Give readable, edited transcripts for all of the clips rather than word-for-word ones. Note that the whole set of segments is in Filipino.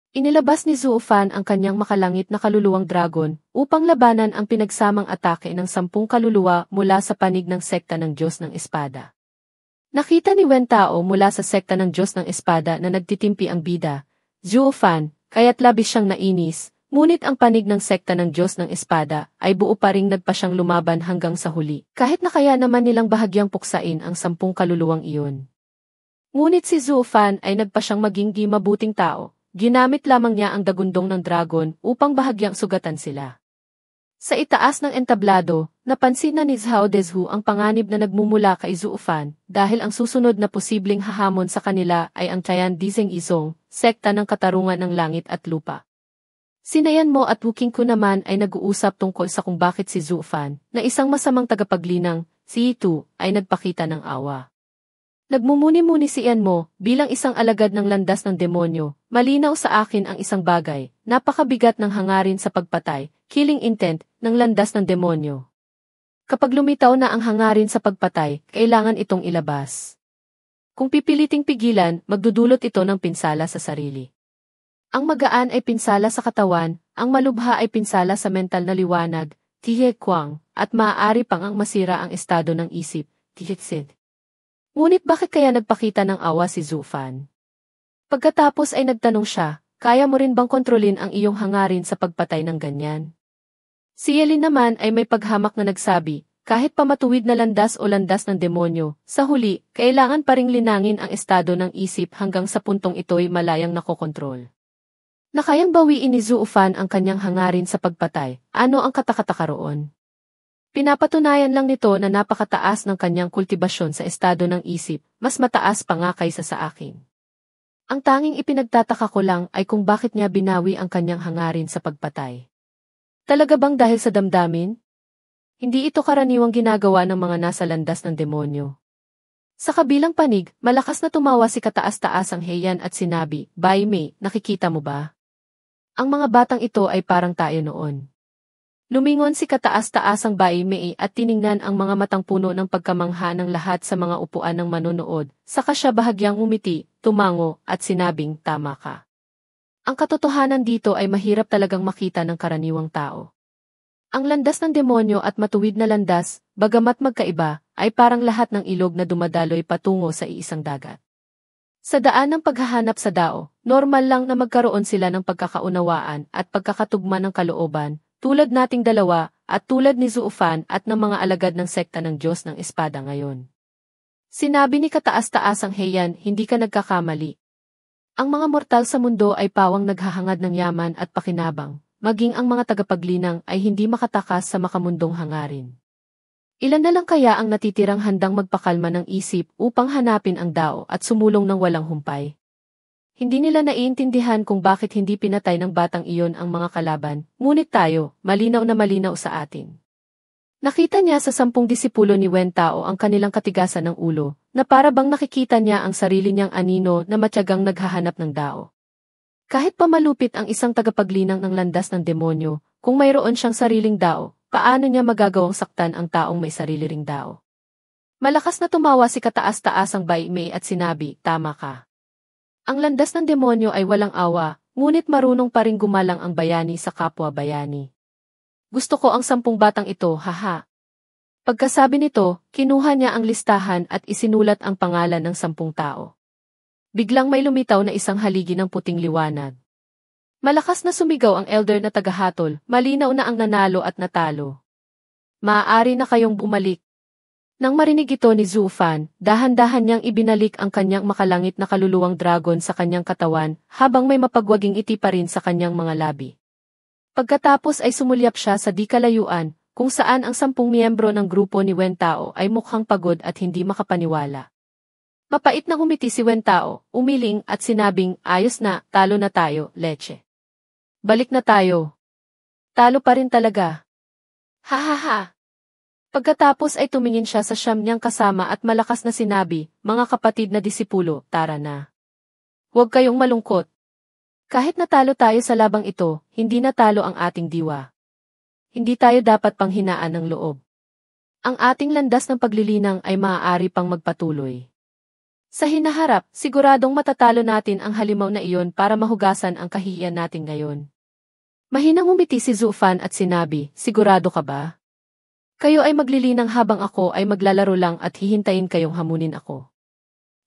Inilabas ni Zuofan ang kanyang makalangit na kaluluwang dragon upang labanan ang pinagsamang atake ng 10 kaluluwa mula sa panig ng sekta ng Diyos ng Espada. Nakita ni Wen Tao mula sa sekta ng Diyos ng Espada na nagtitimpi ang bida, Zuofan, kaya't labis siyang nainis, ngunit ang panig ng sekta ng Diyos ng Espada ay buo pa ring nagpa siyang lumaban hanggang sa huli, kahit na kaya naman nilang bahagyang puksain ang 10 kaluluwang iyon. Ngunit si Zuofan ay nagpa siyang maging di mabuting tao. Ginamit lamang niya ang dagundong ng dragon upang bahagyang sugatan sila. Sa itaas ng entablado, napansin na ni Zhao Dezhu ang panganib na nagmumula kay Zuofan dahil ang susunod na posibleng hahamon sa kanila ay ang Tian Dizeng Izong, sekta ng katarungan ng langit at lupa. Sina Yan Mo at Wu Qingku naman ay nag-uusap tungkol sa kung bakit si Zuofan, na isang masamang tagapaglinang, si Yitu, ay nagpakita ng awa. Nagmumuni-muni si Yan Mo, bilang isang alagad ng landas ng demonyo, malinaw sa akin ang isang bagay, napakabigat ng hangarin sa pagpatay, killing intent, ng landas ng demonyo. Kapag lumitaw na ang hangarin sa pagpatay, kailangan itong ilabas. Kung pipiliting pigilan, magdudulot ito ng pinsala sa sarili. Ang magaan ay pinsala sa katawan, ang malubha ay pinsala sa mental na liwanag, Tihe Kwang, at maaari pang ang masira ang estado ng isip, Tihitsid. Ngunit bakit kaya nagpakita ng awa si Zuofan? Pagkatapos ay nagtanong siya, kaya mo rin bang kontrolin ang iyong hangarin sa pagpatay ng ganyan? Si Yelin naman ay may paghamak na nagsabi, kahit pamatuwid na landas o landas ng demonyo, sa huli, kailangan pa ring linangin ang estado ng isip hanggang sa puntong ito'y malayang nakokontrol. Nakayang bawiin ni Zuofan ang kanyang hangarin sa pagpatay, ano ang katakataka roon? Pinapatunayan lang nito na napakataas ng kanyang kultibasyon sa estado ng isip, mas mataas pa nga kaysa sa akin. Ang tanging ipinagtataka ko lang ay kung bakit niya binawi ang kanyang hangarin sa pagpatay. Talaga bang dahil sa damdamin? Hindi ito karaniwang ginagawa ng mga nasa landas ng demonyo. Sa kabilang panig, malakas na tumawa si kataas-taas ang Heian at sinabi, Bai Mei, nakikita mo ba? Ang mga batang ito ay parang tayo noon. Lumingon si kataas-taasang Bai Mei at tiningnan ang mga matang puno ng pagkamangha ng lahat sa mga upuan ng manonood, saka siya bahagyang umiti, tumango, at sinabing, tama ka. Ang katotohanan dito ay mahirap talagang makita ng karaniwang tao. Ang landas ng demonyo at matuwid na landas, bagamat magkaiba, ay parang lahat ng ilog na dumadaloy patungo sa iisang dagat. Sa daan ng paghahanap sa dao, normal lang na magkaroon sila ng pagkakaunawaan at pagkakatugma ng kalooban, tulad nating dalawa, at tulad ni Zuofan at ng mga alagad ng sekta ng Diyos ng Espada ngayon. Sinabi ni kataas-taasang Heian, hindi ka nagkakamali. Ang mga mortal sa mundo ay pawang naghahangad ng yaman at pakinabang, maging ang mga tagapaglinang ay hindi makatakas sa makamundong hangarin. Ilan na lang kaya ang natitirang handang magpakalma ng isip upang hanapin ang dao at sumulong ng walang humpay? Hindi nila naiintindihan kung bakit hindi pinatay ng batang iyon ang mga kalaban, ngunit tayo, malinaw na malinaw sa atin. Nakita niya sa 10 disipulo ni Wen Tao ang kanilang katigasan ng ulo, na para bang nakikita niya ang sarili niyang anino na matyagang naghahanap ng dao. Kahit pa malupit ang isang tagapaglinang ng landas ng demonyo, kung mayroon siyang sariling dao, paano niya magagawang saktan ang taong may sarili ring dao? Malakas na tumawa si kataas-taasang Bai Mei at sinabi, tama ka. Ang landas ng demonyo ay walang awa, ngunit marunong pa ring gumalang ang bayani sa kapwa bayani. Gusto ko ang 10 batang ito, haha. Pagkasabi nito, kinuha niya ang listahan at isinulat ang pangalan ng 10 tao. Biglang may lumitaw na isang haligi ng puting liwanag. Malakas na sumigaw ang elder na tagahatol, malinaw na ang nanalo at natalo. Maaari na kayong bumalik. Nang marinig ito ni Zuofan, dahan-dahan niyang ibinalik ang kanyang makalangit na kaluluwang dragon sa kanyang katawan, habang may mapagwaging iti pa rin sa kanyang mga labi. Pagkatapos ay sumulyap siya sa di kalayuan, kung saan ang 10 miyembro ng grupo ni Wen Tao ay mukhang pagod at hindi makapaniwala. Mapait na humiti si Wen Tao, umiling at sinabing, ayos na, talo na tayo, leche. Balik na tayo. Talo pa rin talaga. Ha ha ha. Pagkatapos ay tumingin siya sa 9 niyang kasama at malakas na sinabi, mga kapatid na disipulo, tara na. Huwag kayong malungkot. Kahit natalo tayo sa labang ito, hindi natalo ang ating diwa. Hindi tayo dapat panghinaan ng loob. Ang ating landas ng paglilinang ay maaari pang magpatuloy. Sa hinaharap, siguradong matatalo natin ang halimaw na iyon para mahugasan ang kahihiyan natin ngayon. Mahinang umiti si Zufan at sinabi, sigurado ka ba? Kayo ay maglilinang habang ako ay maglalaro lang at hihintayin kayong hamunin ako.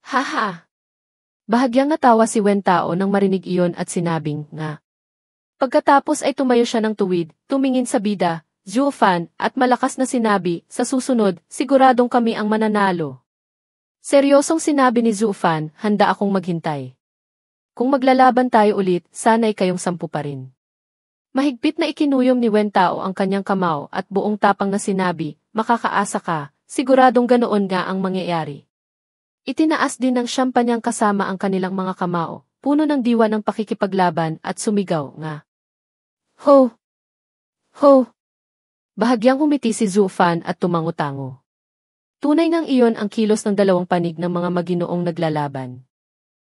Haha! Bahagyang natawa si Wen Tao nang marinig iyon at sinabing, nga. Pagkatapos ay tumayo siya ng tuwid, tumingin sa bida, Zufan, at malakas na sinabi, sa susunod, siguradong kami ang mananalo. Seryosong sinabi ni Zufan, handa akong maghintay. Kung maglalaban tayo ulit, sana'y kayong 10 pa rin. Mahigpit na ikinuyom ni Wen Tao ang kanyang kamao at buong tapang na sinabi, makakaasa ka, siguradong ganoon nga ang mangyayari. Itinaas din ng Champagnang kasama ang kanilang mga kamao, puno ng diwa ng pakikipaglaban at sumigaw nga. Ho! Ho! Bahagyang humiti si Zufan at tumango-tango. Tunay ngang iyon ang kilos ng dalawang panig ng mga maginoong naglalaban.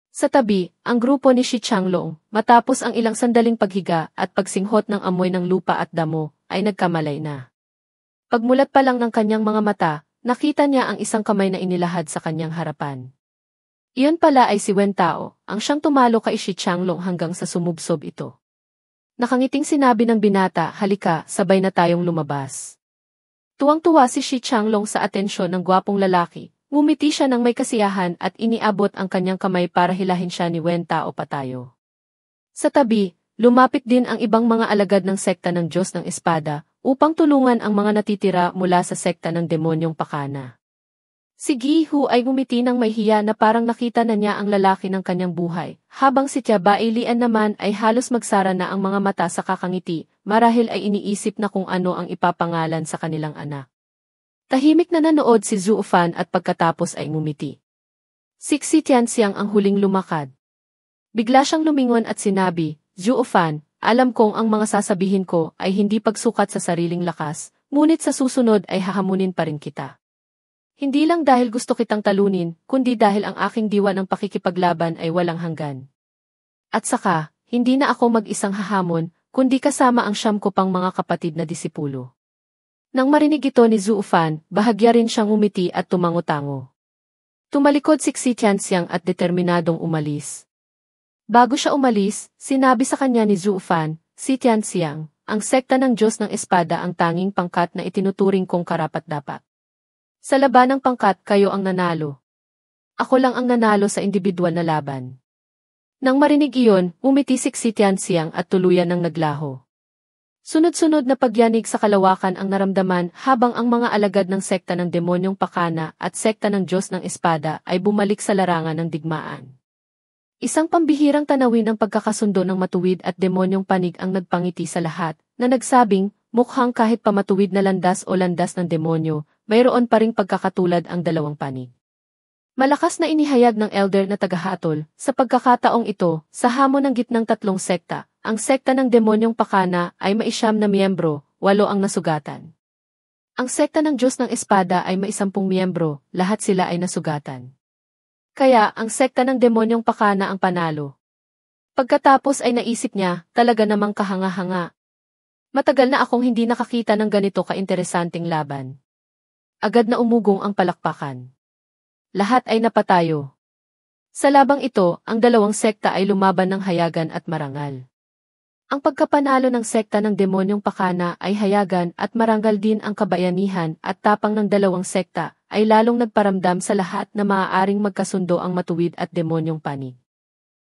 Sa tabi, ang grupo ni Shi Changlong, matapos ang ilang sandaling paghiga at pagsinghot ng amoy ng lupa at damo, ay nagkamalay na. Pagmulat pa lang ng kanyang mga mata, nakita niya ang isang kamay na inilahad sa kanyang harapan. Iyon pala ay si Wen Tao, ang siyang tumalo kay Shi Changlong hanggang sa sumubsob ito. Nakangiting sinabi ng binata, halika, sabay na tayong lumabas. Tuwang-tuwa si Shi Changlong sa atensyon ng gwapong lalaki. Ngumiti siya ng may kasiyahan at iniabot ang kanyang kamay para hilahin siya ni Wen Tao patayo. Sa tabi, lumapit din ang ibang mga alagad ng sekta ng Diyos ng Espada upang tulungan ang mga natitira mula sa sekta ng demonyong pakana. Si Gihu ay ngumiti ng may hiya na parang nakita na niya ang lalaki ng kanyang buhay, habang si Tia Bailian naman ay halos magsara na ang mga mata sa kakangiti, marahil ay iniisip na kung ano ang ipapangalan sa kanilang anak. Tahimik na nanood si Zufan at pagkatapos ay ngumiti. Si Tianxiang ang huling lumakad. Bigla siyang lumingon at sinabi, Zufan, alam kong ang mga sasabihin ko ay hindi pagsukat sa sariling lakas, ngunit sa susunod ay hahamunin pa rin kita. Hindi lang dahil gusto kitang talunin, kundi dahil ang aking diwa ng pakikipaglaban ay walang hanggan. At saka, hindi na ako mag-isang hahamon, kundi kasama ang 9 ko pang mga kapatid na disipulo. Nang marinig ito ni Zufan, bahagya rin siyang umiti at tumango-tango. Tumalikod si Tianxiang at determinadong umalis. Bago siya umalis, sinabi sa kanya ni Zufan, si Tianxiang, ang sekta ng Diyos ng Espada ang tanging pangkat na itinuturing kong karapat-dapat. Sa labanang pangkat kayo ang nanalo. Ako lang ang nanalo sa individual na laban. Nang marinig iyon, umiti si Tianxiang at tuluyan ng naglaho. Sunod-sunod na pagyanig sa kalawakan ang naramdaman habang ang mga alagad ng sekta ng demonyong pakana at sekta ng Diyos ng Espada ay bumalik sa larangan ng digmaan. Isang pambihirang tanawin ng pagkakasundo ng matuwid at demonyong panig ang nagpangiti sa lahat, na nagsabing, mukhang kahit pamatuwid na landas o landas ng demonyo, mayroon pa ring pagkakatulad ang dalawang panig. Malakas na inihayag ng elder na tagahatol, sa pagkakataong ito, sa hamon ng gitnang 3 sekta, ang sekta ng demonyong pakana ay may 9 na miyembro, 8 ang nasugatan. Ang sekta ng Diyos ng Espada ay may 10 miyembro, lahat sila ay nasugatan. Kaya, ang sekta ng demonyong pakana ang panalo. Pagkatapos ay naisip niya, talaga namang kahanga-hanga. Matagal na akong hindi nakakita ng ganito kainteresanteng laban. Agad na umugong ang palakpakan. Lahat ay napatayo. Sa labang ito, ang dalawang sekta ay lumaban ng hayagan at marangal. Ang pagkapanalo ng sekta ng demonyong pakana ay hayagan at marangal din ang kabayanihan at tapang ng dalawang sekta ay lalong nagparamdam sa lahat na maaaring magkasundo ang matuwid at demonyong panig.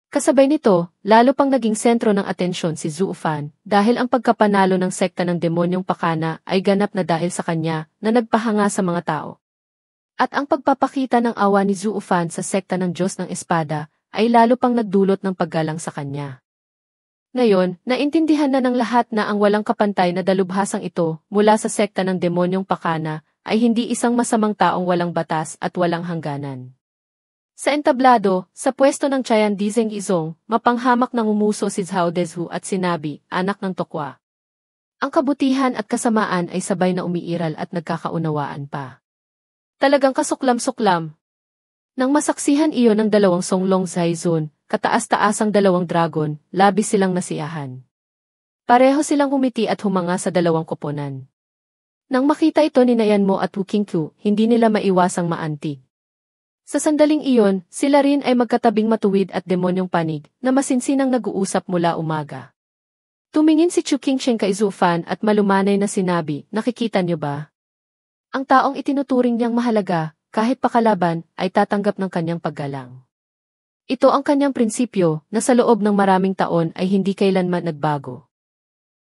Kasabay nito, lalo pang naging sentro ng atensyon si Zufan dahil ang pagkapanalo ng sekta ng demonyong pakana ay ganap na dahil sa kanya na nagpahanga sa mga tao. At ang pagpapakita ng awa ni Zufan sa sekta ng Diyos ng Espada ay lalo pang nagdulot ng paggalang sa kanya. Ngayon, naintindihan na ng lahat na ang walang kapantay na dalubhasang ito mula sa sekta ng demonyong pakana ay hindi isang masamang taong walang batas at walang hangganan. Sa entablado, sa pwesto ng Chayan Dizeng Izong, mapanghamak ng umuso si Zhao Dezhu at sinabi, anak ng tokwa. Ang kabutihan at kasamaan ay sabay na umiiral at nagkakaunawaan pa. Talagang kasuklam-suklam. Nang masaksihan iyon ng 2 Songlong Zaizun, kataas-taasang 2 dragon, labis silang nasiyahan. Pareho silang umiti at humanga sa 2 koponan. Nang makita ito ni Nayan Mo at Wu Qingqiu, hindi nila maiwasang maantig. Sa sandaling iyon, sila rin ay magkatabing matuwid at demonyong panig na masinsinang nag-uusap mula umaga. Tumingin si Chu Qingsheng kay Zhu Fan at malumanay na sinabi, nakikita niyo ba? Ang taong itinuturing niyang mahalaga, kahit pakalaban, ay tatanggap ng kanyang paggalang. Ito ang kanyang prinsipyo na sa loob ng maraming taon ay hindi kailanman nagbago.